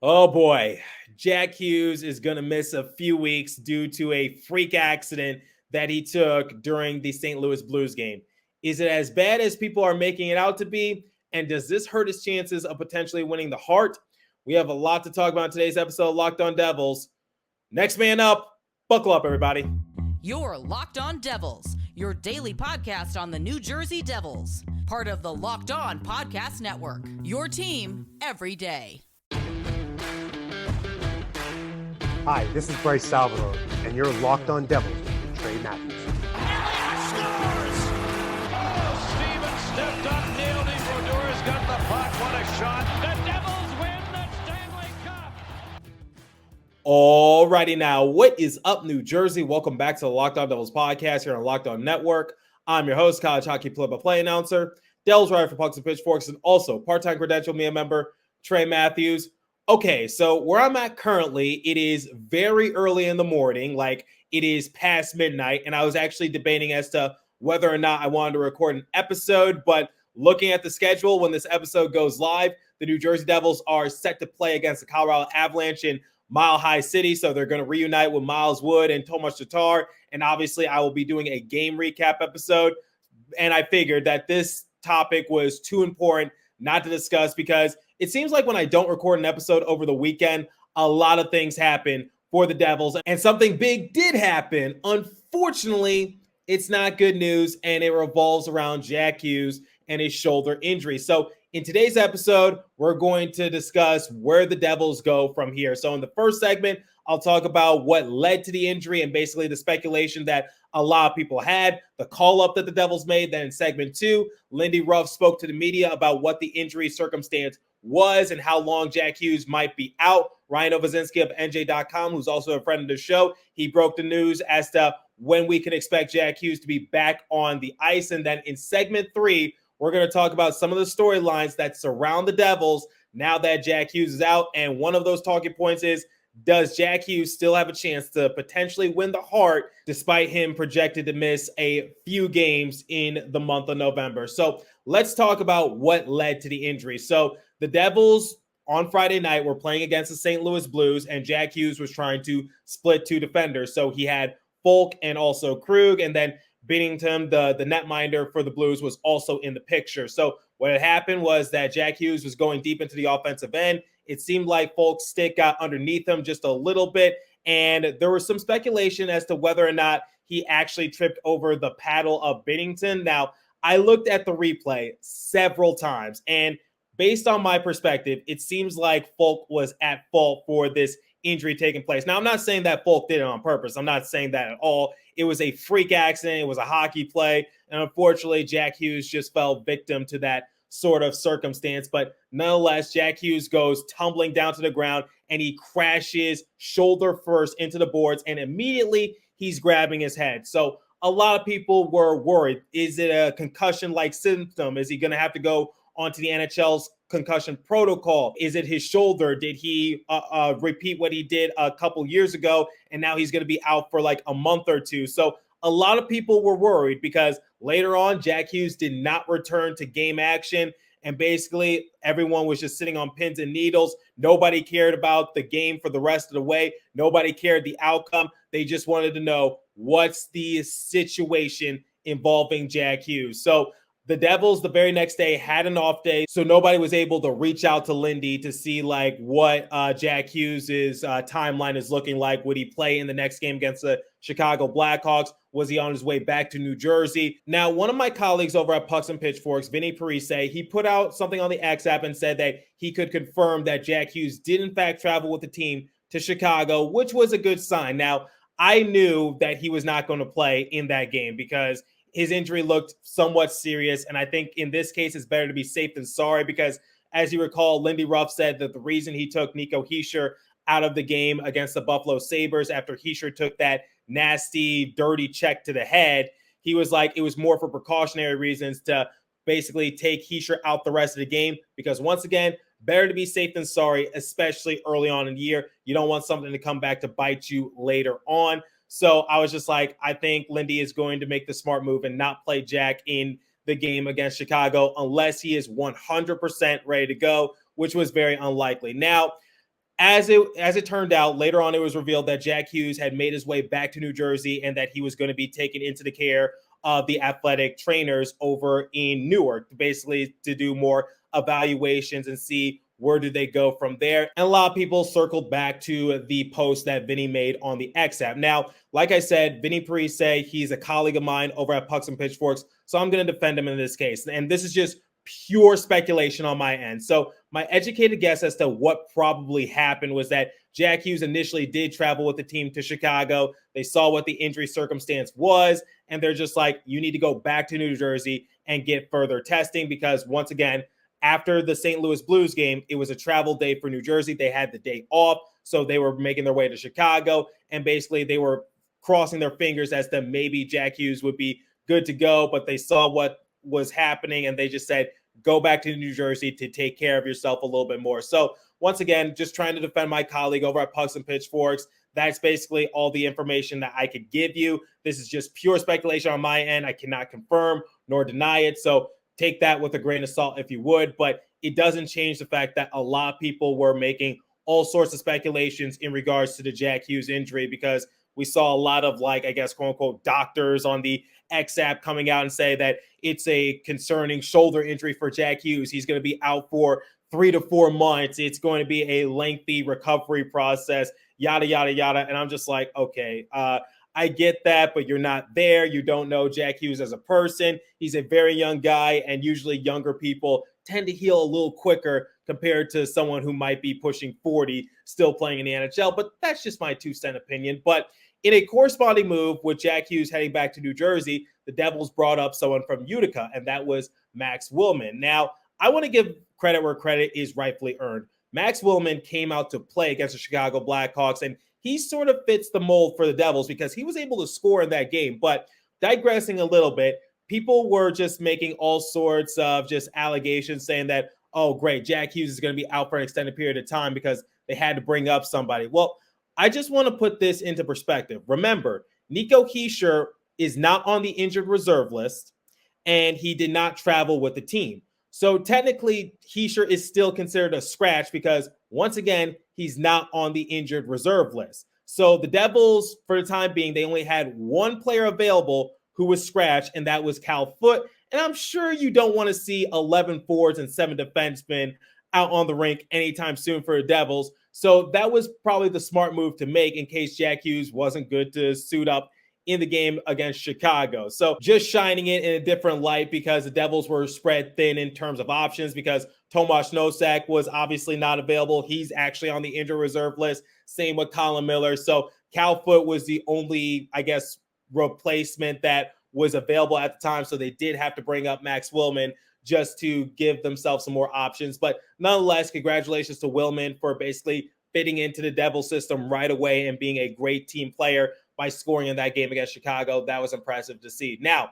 Oh boy, Jack Hughes is going to miss a few weeks due to a freak accident that he took during the St. Louis Blues game. Is it as bad as people are making it out to be? And does this hurt his chances of potentially winning the Hart? We have a lot to talk about in today's episode of Locked On Devils. Next man up, buckle up, everybody. You're Locked On Devils, your daily podcast on the New Jersey Devils, part of the Locked On Podcast Network, your team every day. Hi, this is Bryce Salvador, and you're Locked On Devils with Trey Matthews. Scores! Oh, Stevens stepped up, nailed it. Brodor's got the puck. What a shot. The Devils win the Stanley Cup. Alrighty now, what is up, New Jersey? Welcome back to the Locked On Devils podcast here on Locked On Network. I'm your host, college hockey play-by-play announcer, Devils writer for Pucks and Pitchforks, and also part-time credential media member, Trey Matthews. Okay, so where I'm at currently, it is very early in the morning, like it is past midnight, and I was actually debating as to whether or not I wanted to record an episode, but looking at the schedule, when this episode goes live, the New Jersey Devils are set to play against the Colorado Avalanche in Mile High City, so they're going to reunite with Miles Wood and Tomas Tatar, and obviously I will be doing a game recap episode, and I figured that this topic was too important not to discuss because it seems like when I don't record an episode over the weekend, a lot of things happen for the Devils, and something big did happen. Unfortunately, it's not good news, and it revolves around Jack Hughes and his shoulder injury. So in today's episode, we're going to discuss where the Devils go from here. So in the first segment, I'll talk about what led to the injury and basically the speculation that a lot of people had, the call-up that the Devils made. Then in segment 2, Lindy Ruff spoke to the media about what the injury circumstance was and how long Jack Hughes might be out. Ryan Novozinski of NJ.com, who's also a friend of the show, he broke the news as to when we can expect Jack Hughes to be back on the ice. And then in segment 3, we're going to talk about some of the storylines that surround the Devils now that Jack Hughes is out. And one of those talking points is, does Jack Hughes still have a chance to potentially win the Hart despite him projected to miss a few games in the month of November? So let's talk about what led to the injury. So the Devils on Friday night were playing against the St. Louis Blues, and Jack Hughes was trying to split two defenders. So he had Folk and also Krug, and then Binnington, the netminder for the Blues, was also in the picture. So what had happened was that Jack Hughes was going deep into the offensive end. It seemed like Folk's stick got underneath him just a little bit, and there was some speculation as to whether or not he actually tripped over the paddle of Binnington. Now, I looked at the replay several times, and based on my perspective, it seems like Folk was at fault for this injury taking place. Now, I'm not saying that Folk did it on purpose. I'm not saying that at all. It was a freak accident. It was a hockey play. And unfortunately, Jack Hughes just fell victim to that sort of circumstance. But nonetheless, Jack Hughes goes tumbling down to the ground and he crashes shoulder first into the boards. And immediately he's grabbing his head. So a lot of people were worried. Is it a concussion-like symptom? Is he going to have to go onto the NHL's concussion protocol? Is it his shoulder? Did he repeat what he did a couple years ago, and now he's going to be out for like a month or two? So a lot of people were worried because later on, Jack Hughes did not return to game action, and basically everyone was just sitting on pins and needles. Nobody cared about the game for the rest of the way. Nobody cared the outcome. They just wanted to know what's the situation involving Jack Hughes. So the Devils the very next day had an off day, so nobody was able to reach out to Lindy to see like what Jack Hughes' timeline is looking like. Would he play in the next game against the Chicago Blackhawks? Was he on his way back to New Jersey? Now, one of my colleagues over at Pucks and Pitchforks, Vinny Parise, he put out something on the X app and said that he could confirm that Jack Hughes did in fact travel with the team to Chicago, which was a good sign. Now, I knew that he was not going to play in that game because his injury looked somewhat serious, and I think in this case it's better to be safe than sorry because, as you recall, Lindy Ruff said that the reason he took Nico Hischier out of the game against the Buffalo Sabres after Hischier took that nasty, dirty check to the head, he was like it was more for precautionary reasons to basically take Hischier out the rest of the game because, once again, better to be safe than sorry, especially early on in the year. You don't want something to come back to bite you later on. So I was just like, I think Lindy is going to make the smart move and not play Jack in the game against Chicago unless he is 100% ready to go, which was very unlikely. Now, As it turned out, later on it was revealed that Jack Hughes had made his way back to New Jersey and that he was going to be taken into the care of the athletic trainers over in Newark, basically to do more evaluations and see where do they go from there. And a lot of people circled back to the post that Vinny made on the X app. Now, like I said, Vinny Parise, he's a colleague of mine over at Pucks and Pitchforks, so I'm going to defend him in this case. And this is just pure speculation on my end. So my educated guess as to what probably happened was that Jack Hughes initially did travel with the team to Chicago. They saw what the injury circumstance was, and they're just like, you need to go back to New Jersey and get further testing because, once again, after the St. Louis Blues game, it was a travel day for New Jersey. They had the day off, so they were making their way to Chicago, and basically they were crossing their fingers as to maybe Jack Hughes would be good to go, but they saw what was happening, and they just said, go back to New Jersey to take care of yourself a little bit more. So once again, just trying to defend my colleague over at Pucks and Pitchforks. That's basically all the information that I could give you. This is just pure speculation on my end. I cannot confirm nor deny it. So take that with a grain of salt if you would, but it doesn't change the fact that a lot of people were making all sorts of speculations in regards to the Jack Hughes injury because we saw a lot of, like, I guess, quote unquote, doctors on the X app coming out and say that it's a concerning shoulder injury for Jack Hughes. He's going to be out for 3 to 4 months. It's going to be a lengthy recovery process, yada, yada, yada. And I'm just like, okay, I get that, but you're not there. You don't know Jack Hughes as a person. He's a very young guy, and usually younger people tend to heal a little quicker compared to someone who might be pushing 40, still playing in the NHL. But that's just my 2-cent opinion. But in a corresponding move with Jack Hughes heading back to New Jersey, the Devils brought up someone from Utica, and that was Max Willman. Now, I want to give credit where credit is rightfully earned. Max Willman came out to play against the Chicago Blackhawks, and he sort of fits the mold for the Devils because he was able to score in that game. But digressing a little bit, people were just making all sorts of just allegations saying that, oh, great, Jack Hughes is going to be out for an extended period of time because they had to bring up somebody. Well, I just want to put this into perspective. Remember, Nico Hischier is not on the injured reserve list, and he did not travel with the team. So technically, Hischier is still considered a scratch because, once again, he's not on the injured reserve list. So the Devils, for the time being, they only had one player available who was scratched, and that was Cal Foote. And I'm sure you don't want to see 11 forwards and 7 defensemen out on the rink anytime soon for the Devils. So that was probably the smart move to make in case Jack Hughes wasn't good to suit up in the game against Chicago. So just shining it in a different light because the Devils were spread thin in terms of options because Tomas Nosek was obviously not available. He's actually on the injured reserve list. Same with Colin Miller. So Cal Foote was the only, I guess, replacement that was available at the time. So they did have to bring up Max Willman just to give themselves some more options. But nonetheless, congratulations to Willman for basically fitting into the Devil system right away and being a great team player by scoring in that game against Chicago. That was impressive to see. Now,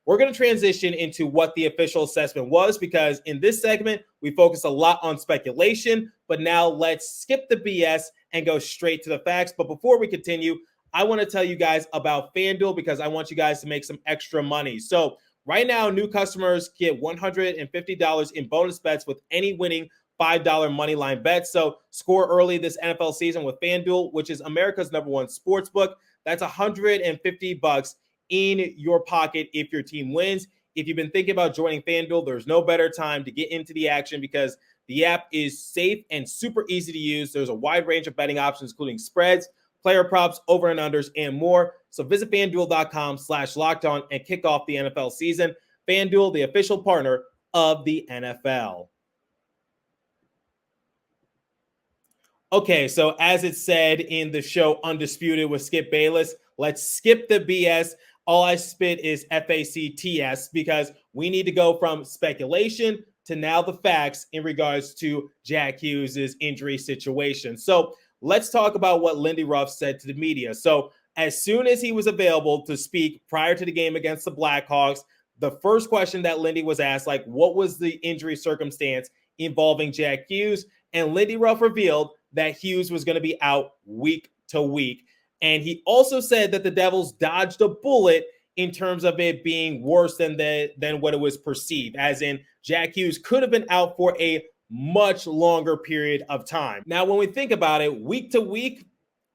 we're going to transition into what the official assessment was because in this segment, we focus a lot on speculation. But now let's skip the BS and go straight to the facts. But before we continue, I want to tell you guys about FanDuel because I want you guys to make some extra money. So right now, new customers get $150 in bonus bets with any winning $5 moneyline bet. So score early this NFL season with FanDuel, which is America's #1 sports book. That's $150 in your pocket if your team wins. If you've been thinking about joining FanDuel, there's no better time to get into the action because the app is safe and super easy to use. There's a wide range of betting options, including spreads, player props, over and unders, and more. So visit FanDuel.com/lockedon and kick off the NFL season. FanDuel, the official partner of the NFL. Okay, so as it said in the show Undisputed with Skip Bayless, let's skip the BS. All I spit is FACTS because we need to go from speculation to now the facts in regards to Jack Hughes' injury situation. So let's talk about what Lindy Ruff said to the media. So as soon as he was available to speak prior to the game against the Blackhawks, the first question that Lindy was asked, like, what was the injury circumstance involving Jack Hughes? And Lindy Ruff revealed that Hughes was going to be out week to week. And he also said that the Devils dodged a bullet in terms of it being worse than what it was perceived, as in Jack Hughes could have been out for a much longer period of time. Now, when we think about it, week to week,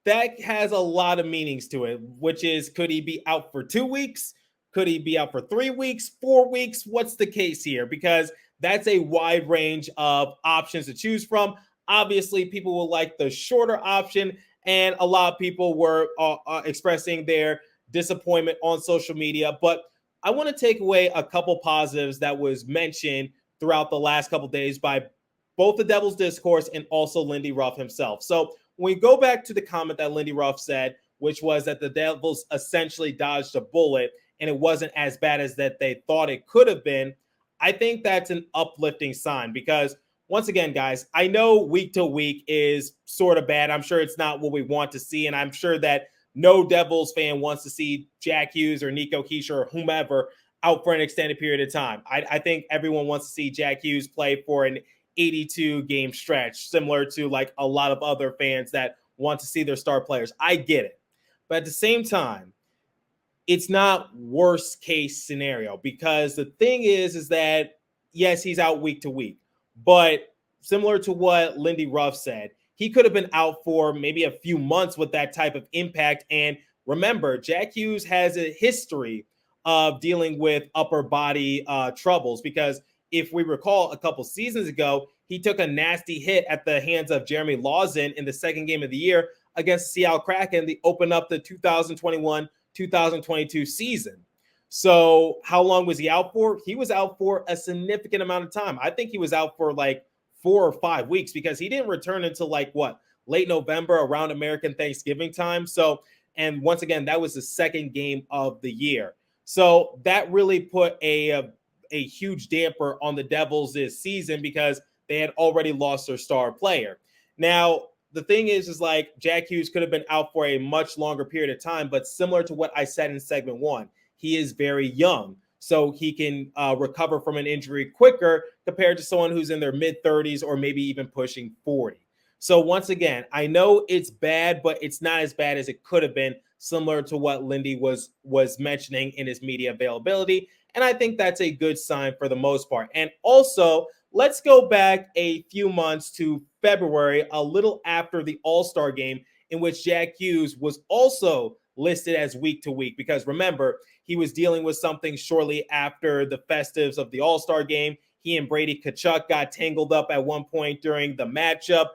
that has a lot of meanings to it, which is, could he be out for 2 weeks? Could he be out for 3 weeks, 4 weeks? What's the case here? Because that's a wide range of options to choose from. Obviously, people will like the shorter option, and a lot of people were expressing their disappointment on social media. But I want to take away a couple positives that was mentioned throughout the last couple days by both the Devils Discourse and also Lindy Ruff himself. So when we go back to the comment that Lindy Ruff said, which was that the Devils essentially dodged a bullet and it wasn't as bad as that they thought it could have been, I think that's an uplifting sign because, once again, guys, I know week to week is sort of bad. I'm sure it's not what we want to see, and I'm sure that no Devils fan wants to see Jack Hughes or Nico Hischier or whomever out for an extended period of time. I think everyone wants to see Jack Hughes play for an 82-game stretch, similar to like a lot of other fans that want to see their star players. I get it. But at the same time, it's not worst case scenario because the thing is that, yes, he's out week to week. But similar to what Lindy Ruff said, he could have been out for maybe a few months with that type of impact. And remember, Jack Hughes has a history of dealing with upper body troubles because if we recall a couple seasons ago, he took a nasty hit at the hands of Jeremy Lawson in the second game of the year against Seattle Kraken. They opened up the 2021-2022 season. So how long was he out for? He was out for a significant amount of time. I think he was out for like 4 or 5 weeks because he didn't return until like late November around American Thanksgiving time. So, and once again, that was the second game of the year. So that really put a huge damper on the Devils this season because they had already lost their star player. Now, the thing is like Jack Hughes could have been out for a much longer period of time, but similar to what I said in segment 1, he is very young, so he can recover from an injury quicker compared to someone who's in their mid-30s or maybe even pushing 40. So once again, I know it's bad, but it's not as bad as it could have been, similar to what Lindy was mentioning in his media availability. And I think that's a good sign for the most part. And also, let's go back a few months to February, a little after the All-Star game, in which Jack Hughes was also listed as week to week. Because remember, he was dealing with something shortly after the festives of the All-Star game. He and Brady Tkachuk got tangled up at one point during the matchup.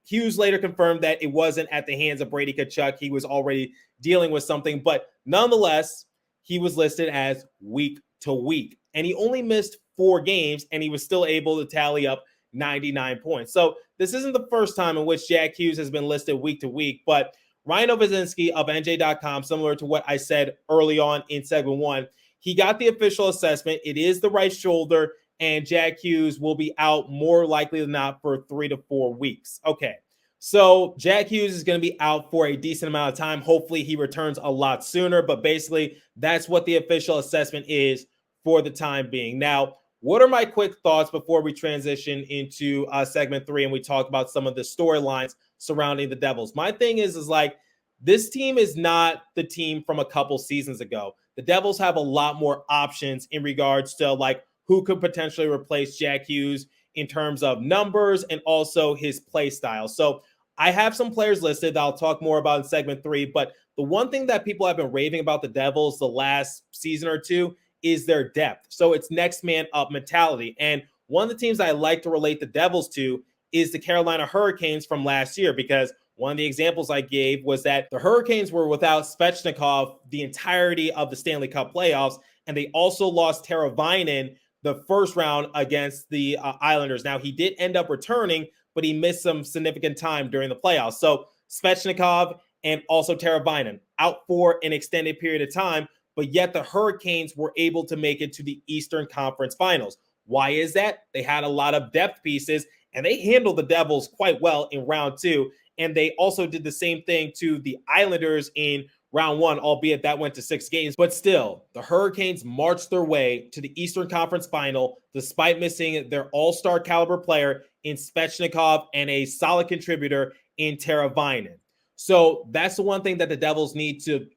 Hughes later confirmed that it wasn't at the hands of Brady Tkachuk. He was already dealing with something. But nonetheless, he was listed as week to week. And he only missed 4 games, and he was still able to tally up 99 points. So this isn't the first time in which Jack Hughes has been listed week to week, but Ryan Novozinski of NJ.com, similar to what I said early on in segment 1, he got the official assessment. It is the right shoulder, and Jack Hughes will be out more likely than not for 3 to 4 weeks. Okay, so Jack Hughes is going to be out for a decent amount of time. Hopefully he returns a lot sooner, but basically that's what the official assessment is for the time being. Now, what are my quick thoughts before we transition into segment 3 and we talk about some of the storylines surrounding the Devils? My thing is like, this team is not the team from a couple seasons ago. The Devils have a lot more options in regards to like who could potentially replace Jack Hughes in terms of numbers and also his play style. So I have some players listed that I'll talk more about in segment 3, but the one thing that people have been raving about the Devils the last season or two is their depth. So it's next man up mentality. And one of the teams I like to relate the Devils to is the Carolina Hurricanes from last year, because one of the examples I gave was that the Hurricanes were without Svechnikov the entirety of the Stanley Cup playoffs, and they also lost Teravainen the first round against the Islanders. Now, he did end up returning, but he missed some significant time during the playoffs. So Svechnikov and also Teravainen out for an extended period of time, but yet the Hurricanes were able to make it to the Eastern Conference Finals. Why is that? They had a lot of depth pieces, and they handled the Devils quite well in round 2. And they also did the same thing to the Islanders in round 1, albeit that went to 6 games. But still, the Hurricanes marched their way to the Eastern Conference Final despite missing their all-star caliber player in Svechnikov and a solid contributor in Teravainen. So that's the one thing that the Devils need to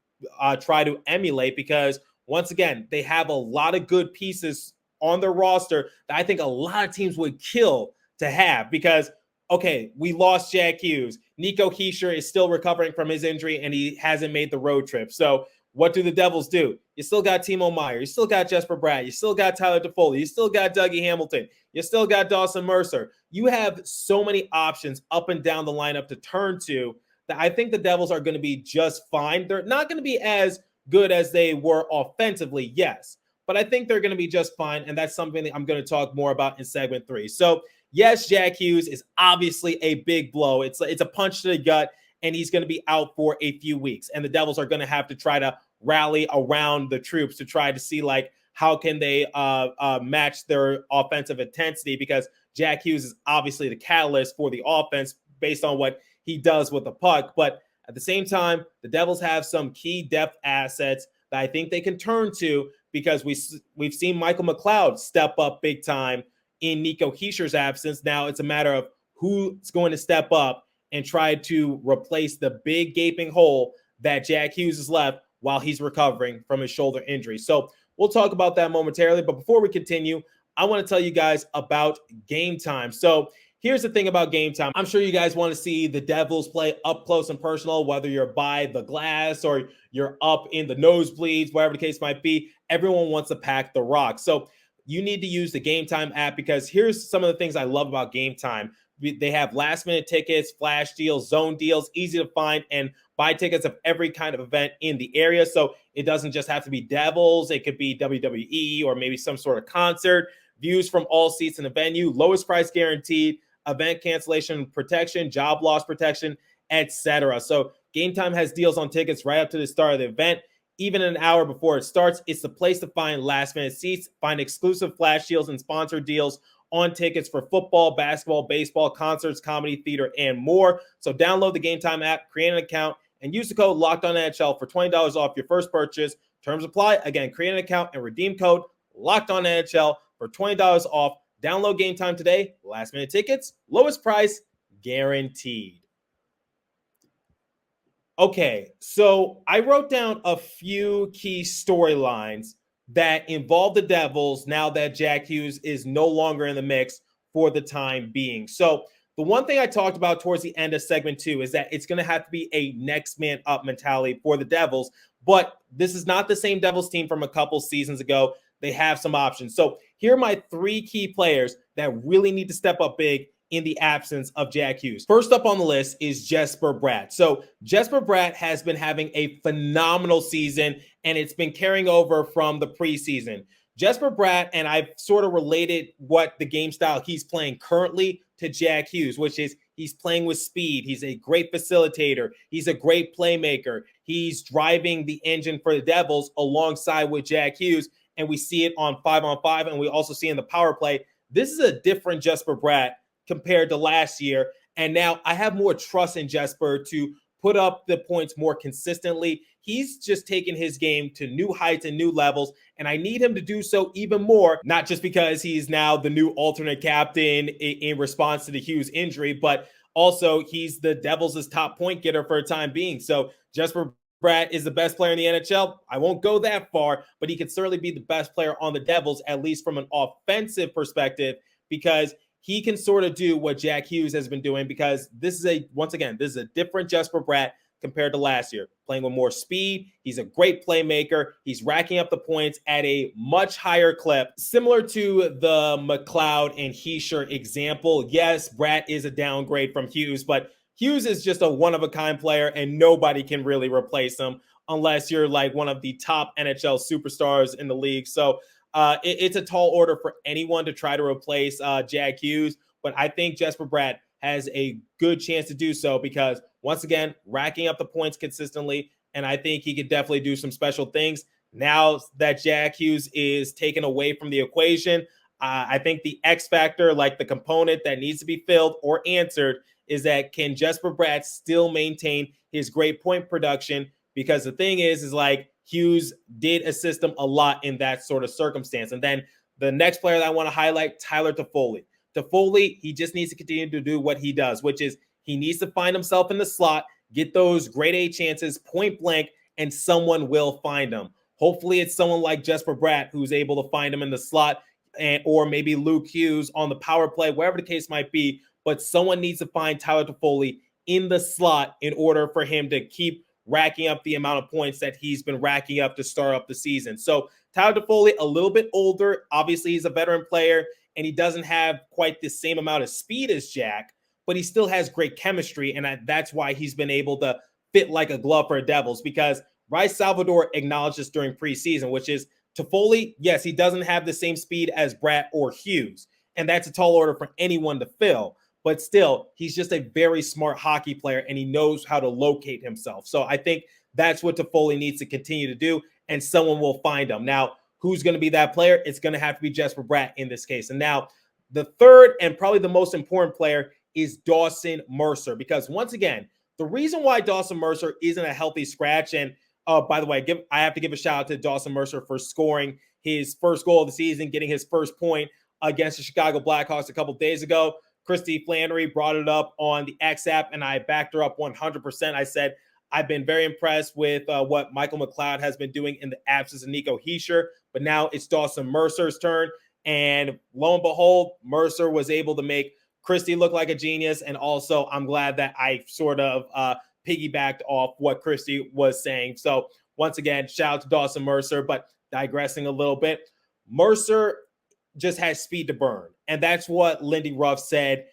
try to emulate, because once again, they have a lot of good pieces on their roster that I think a lot of teams would kill to have because, okay, we lost Jack Hughes. Nico Hischier is still recovering from his injury, and he hasn't made the road trip. So what do the Devils do? You still got Timo Meier. You still got Jesper Bratt. You still got Tyler Toffoli. You still got Dougie Hamilton. You still got Dawson Mercer. You have so many options up and down the lineup to turn to that I think the Devils are going to be just fine. They're not going to be as good as they were offensively, yes, but I think they're going to be just fine, and that's something that I'm going to talk more about in segment 3. So, yes, Jack Hughes is obviously a big blow. It's a punch to the gut, and he's going to be out for a few weeks, and the Devils are going to have to try to rally around the troops to try to see, like, how can they match their offensive intensity, because Jack Hughes is obviously the catalyst for the offense based on what he does with the puck. But at the same time, the Devils have some key depth assets that I think they can turn to, because we've seen Michael McLeod step up big time in Nico Hischier's absence. Now it's a matter of who's going to step up and try to replace the big gaping hole that Jack Hughes has left while he's recovering from his shoulder injury. So we'll talk about that momentarily. But before we continue, I want to tell you guys about GameTime. So here's the thing about GameTime. I'm sure you guys want to see the Devils play up close and personal, whether you're by the glass or you're up in the nosebleeds, whatever the case might be. Everyone wants to pack the rock. So you need to use the GameTime app, because here's some of the things I love about GameTime. They have last-minute tickets, flash deals, zone deals, easy to find, and buy tickets of every kind of event in the area. So it doesn't just have to be Devils. It could be WWE or maybe some sort of concert. Views from all seats in the venue, lowest price guaranteed, event cancellation protection, job loss protection, etc. So GameTime has deals on tickets right up to the start of the event. Even an hour before it starts, it's the place to find last-minute seats, find exclusive flash deals and sponsored deals on tickets for football, basketball, baseball, concerts, comedy, theater, and more. So download the GameTime app, create an account, and use the code LOCKEDONNHL for $20 off your first purchase. Terms apply. Again, create an account and redeem code LOCKEDONNHL for $20 off. Download GameTime today. Last-minute tickets, lowest price, guaranteed. Okay, so I wrote down a few key storylines that involve the Devils now that Jack Hughes is no longer in the mix for the time being. So the one thing I talked about towards the end of segment 2 is that it's going to have to be a next man up mentality for the Devils, but this is not the same Devils team from a couple seasons ago. They have some options. So here are my 3 key players that really need to step up big in the absence of Jack Hughes. First up on the list is Jesper Bratt. So Jesper Bratt has been having a phenomenal season, and it's been carrying over from the preseason. Jesper Bratt, and I've sort of related what the game style he's playing currently to Jack Hughes, which is he's playing with speed. He's a great facilitator. He's a great playmaker. He's driving the engine for the Devils alongside with Jack Hughes, and we see it on 5-on-5, and we also see in the power play. This is a different Jesper Bratt compared to last year. And now I have more trust in Jesper to put up the points more consistently. He's just taken his game to new heights and new levels, and I need him to do so even more, not just because he's now the new alternate captain in response to the Hughes injury, but also he's the Devils' top point getter for a time being. So Jesper Bratt is the best player in the NHL. I won't go that far, but he could certainly be the best player on the Devils, at least from an offensive perspective, because he can sort of do what Jack Hughes has been doing, because this is a different Jesper Bratt compared to last year, playing with more speed. He's a great playmaker. He's racking up the points at a much higher clip, similar to the McLeod and Hischier example. Yes, Bratt is a downgrade from Hughes, but Hughes is just a one-of-a-kind player, and nobody can really replace him unless you're like one of the top NHL superstars in the league. So it's a tall order for anyone to try to replace Jack Hughes, but I think Jesper Bratt has a good chance to do so, because once again, racking up the points consistently, and I think he could definitely do some special things. Now that Jack Hughes is taken away from the equation, I think the X factor, like the component that needs to be filled or answered, is that can Jesper Bratt still maintain his great point production? Because the thing is like Hughes did assist him a lot in that sort of circumstance. And then the next player that I want to highlight, Tyler Toffoli. Toffoli, he just needs to continue to do what he does, which is he needs to find himself in the slot, get those grade A chances point blank, and someone will find him. Hopefully it's someone like Jesper Bratt who's able to find him in the slot. or maybe Luke Hughes on the power play, wherever the case might be. But someone needs to find Tyler Toffoli in the slot in order for him to keep racking up the amount of points that he's been racking up to start up the season. So Tyler Toffoli, a little bit older. Obviously, he's a veteran player, and he doesn't have quite the same amount of speed as Jack, but he still has great chemistry, and that's why he's been able to fit like a glove for the Devils, because Rice Salvador acknowledged this during preseason, which is Toffoli, yes, he doesn't have the same speed as Bratt or Hughes, and that's a tall order for anyone to fill. But still, he's just a very smart hockey player, and he knows how to locate himself. So I think that's what Toffoli needs to continue to do, and someone will find him. Now, who's going to be that player? It's going to have to be Jesper Bratt in this case. And now, the third and probably the most important player is Dawson Mercer, because once again, the reason why Dawson Mercer isn't a healthy scratch, and by the way, I have to give a shout out to Dawson Mercer for scoring his first goal of the season, getting his first point against the Chicago Blackhawks a couple days ago. Christy Flannery brought it up on the X app, and I backed her up 100%. I said, I've been very impressed with what Michael McLeod has been doing in the absence of Nico Hischier, but now it's Dawson Mercer's turn. And lo and behold, Mercer was able to make Christy look like a genius. And also, I'm glad that I sort of piggybacked off what Christy was saying. So once again, shout out to Dawson Mercer, but digressing a little bit, Mercer just has speed to burn. And that's what Lindy Ruff said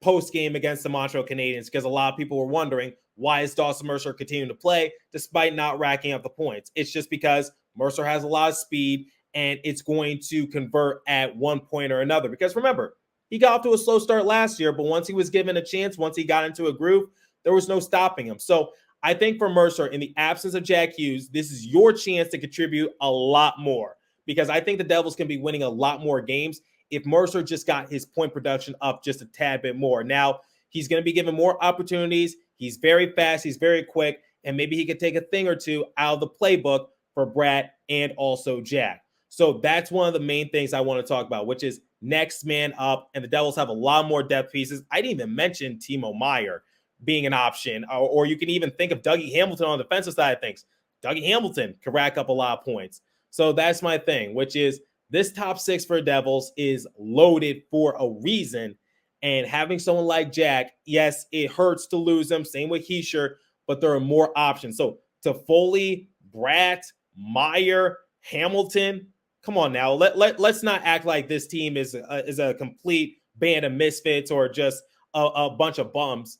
post-game against the Montreal Canadiens, because a lot of people were wondering, why is Dawson Mercer continuing to play despite not racking up the points? It's just because Mercer has a lot of speed, and it's going to convert at one point or another. Because remember, he got off to a slow start last year, but once he was given a chance, once he got into a groove, there was no stopping him. So I think for Mercer, in the absence of Jack Hughes, this is your chance to contribute a lot more, because I think the Devils can be winning a lot more games if Mercer just got his point production up just a tad bit more. Now, he's going to be given more opportunities. He's very fast. He's very quick. And maybe he could take a thing or two out of the playbook for Bratt and also Jack. So that's one of the main things I want to talk about, which is next man up. And the Devils have a lot more depth pieces. I didn't even mention Timo Meier being an option, or you can even think of Dougie Hamilton on the defensive side of things. Dougie Hamilton can rack up a lot of points. So that's my thing, which is this top six for Devils is loaded for a reason. And having someone like Jack, yes, it hurts to lose him. Same with Hischier, but there are more options. So Toffoli, Bratt, Meier, Hamilton. Come on now. Let's not act like this team is a complete band of misfits or just a bunch of bums.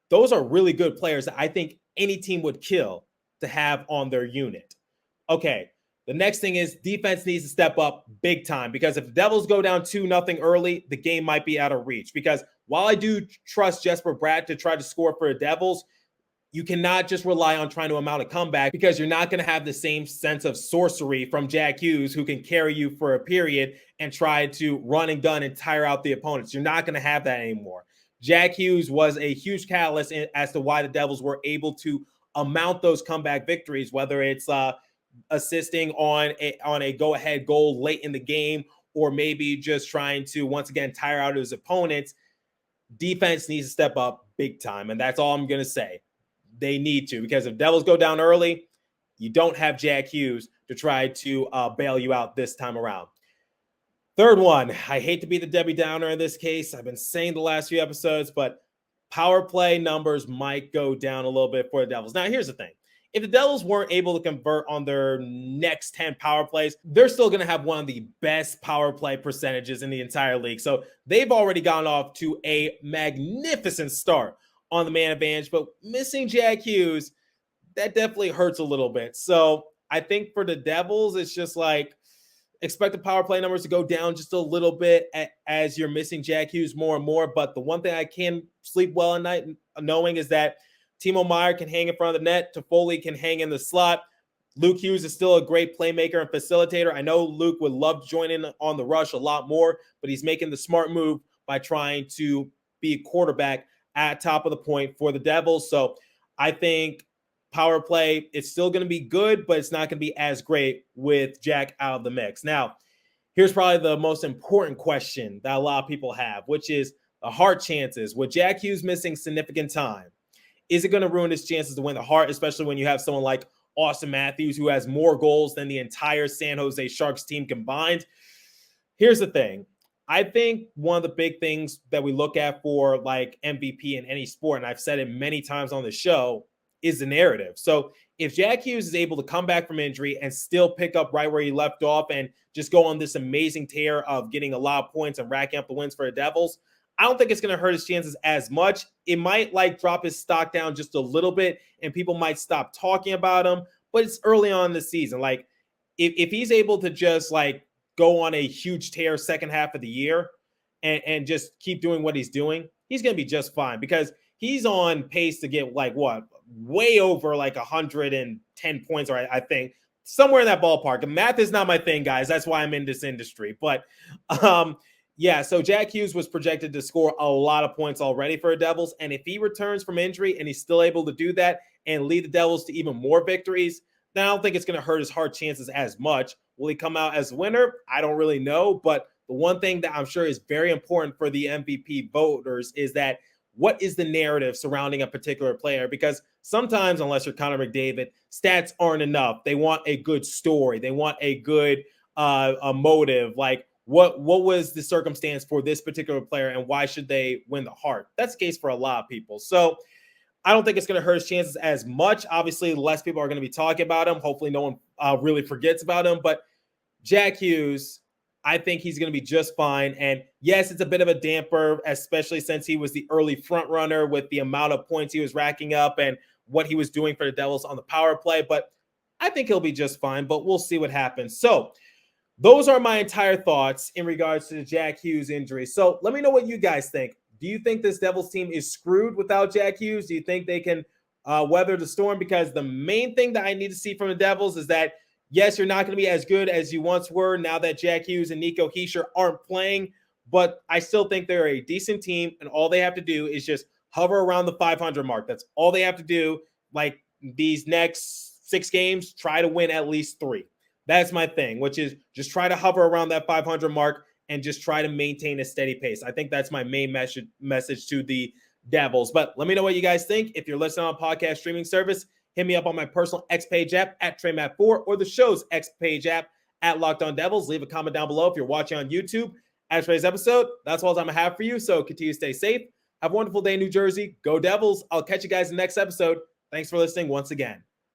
Those are really good players that I think any team would kill to have on their unit. Okay. The next thing is defense needs to step up big time, because if the Devils go down 2-0 early, the game might be out of reach. Because while I do trust Jesper Bratt to try to score for the Devils, you cannot just rely on trying to mount a comeback, because you're not going to have the same sense of sorcery from Jack Hughes, who can carry you for a period and try to run and gun and tire out the opponents. You're not going to have that anymore. Jack Hughes was a huge catalyst as to why the Devils were able to mount those comeback victories, whether it's assisting on a go-ahead goal late in the game, or maybe just trying to once again tire out his opponents. Defense needs to step up big time, and that's all I'm going to say. They need to, because if Devils go down early, you don't have Jack Hughes to try to bail you out this time around. Third one, I hate to be the Debbie Downer in this case. I've been saying the last few episodes, but power play numbers might go down a little bit for the Devils. Now, here's the thing. If the Devils weren't able to convert on their next 10 power plays, they're still going to have one of the best power play percentages in the entire league. So they've already gone off to a magnificent start on the man advantage, but missing Jack Hughes, that definitely hurts a little bit. So I think for the Devils, it's just like, expect the power play numbers to go down just a little bit as you're missing Jack Hughes more and more. But the one thing I can sleep well at night knowing is that Timo Meier can hang in front of the net. Toffoli can hang in the slot. Luke Hughes is still a great playmaker and facilitator. I know Luke would love to join in on the rush a lot more, but he's making the smart move by trying to be a quarterback at top of the point for the Devils. So I think power play, it's still going to be good, but it's not going to be as great with Jack out of the mix. Now, here's probably the most important question that a lot of people have, which is the Hart chances. With Jack Hughes missing significant time, is it going to ruin his chances to win the Hart, especially when you have someone like Austin Matthews, who has more goals than the entire San Jose Sharks team combined? here's the thing. I think one of the big things that we look at for like MVP in any sport, and I've said it many times on the show, is the narrative. So if Jack Hughes is able to come back from injury and still pick up right where he left off and just go on this amazing tear of getting a lot of points and racking up the wins for the Devils, I don't think it's going to hurt his chances as much. It might like drop his stock down just a little bit and people might stop talking about him, but it's early on in the season. Like if he's able to just like go on a huge tear second half of the year and just keep doing what he's doing, he's going to be just fine because he's on pace to get like what, way over like 110 points, or I think somewhere in that ballpark. And math is not my thing, guys. That's why I'm in this industry. But yeah, so Jack Hughes was projected to score a lot of points already for the Devils. And if he returns from injury and he's still able to do that and lead the Devils to even more victories, then I don't think it's going to hurt his hard chances as much. Will he come out as winner? I don't really know. But the one thing that I'm sure is very important for the MVP voters is that what is the narrative surrounding a particular player? Because sometimes, unless you're Connor McDavid, stats aren't enough. They want a good story. They want a good a motive. Like what was the circumstance for this particular player and why should they win the Hart? That's the case for a lot of people. So I don't think it's going to hurt his chances as much. Obviously, less people are going to be talking about him. Hopefully no one really forgets about him. But Jack Hughes, I think he's going to be just fine. And yes, it's a bit of a damper, especially since he was the early front runner with the amount of points he was racking up and what he was doing for the Devils on the power play. But I think he'll be just fine, but we'll see what happens. So those are my entire thoughts in regards to the Jack Hughes injury. So let me know what you guys think. Do you think this Devils team is screwed without Jack Hughes? Do you think they can weather the storm? Because the main thing that I need to see from the Devils is that, yes, you're not going to be as good as you once were now that Jack Hughes and Nico Hischier aren't playing, but I still think they're a decent team, and all they have to do is just hover around the 500 mark. That's all they have to do. Like these next 6 games, try to win at least 3. That's my thing, which is just try to hover around that 500 mark and just try to maintain a steady pace. I think that's my main message to the Devils. But let me know what you guys think. If you're listening on a podcast streaming service, hit me up on my personal X Page app at TreyMatt4 or the show's X Page app at Locked On Devils. Leave a comment down below if you're watching on YouTube. As for today's episode, that's all I'm going to have for you. So continue to stay safe. Have a wonderful day in New Jersey. Go Devils. I'll catch you guys in the next episode. Thanks for listening once again.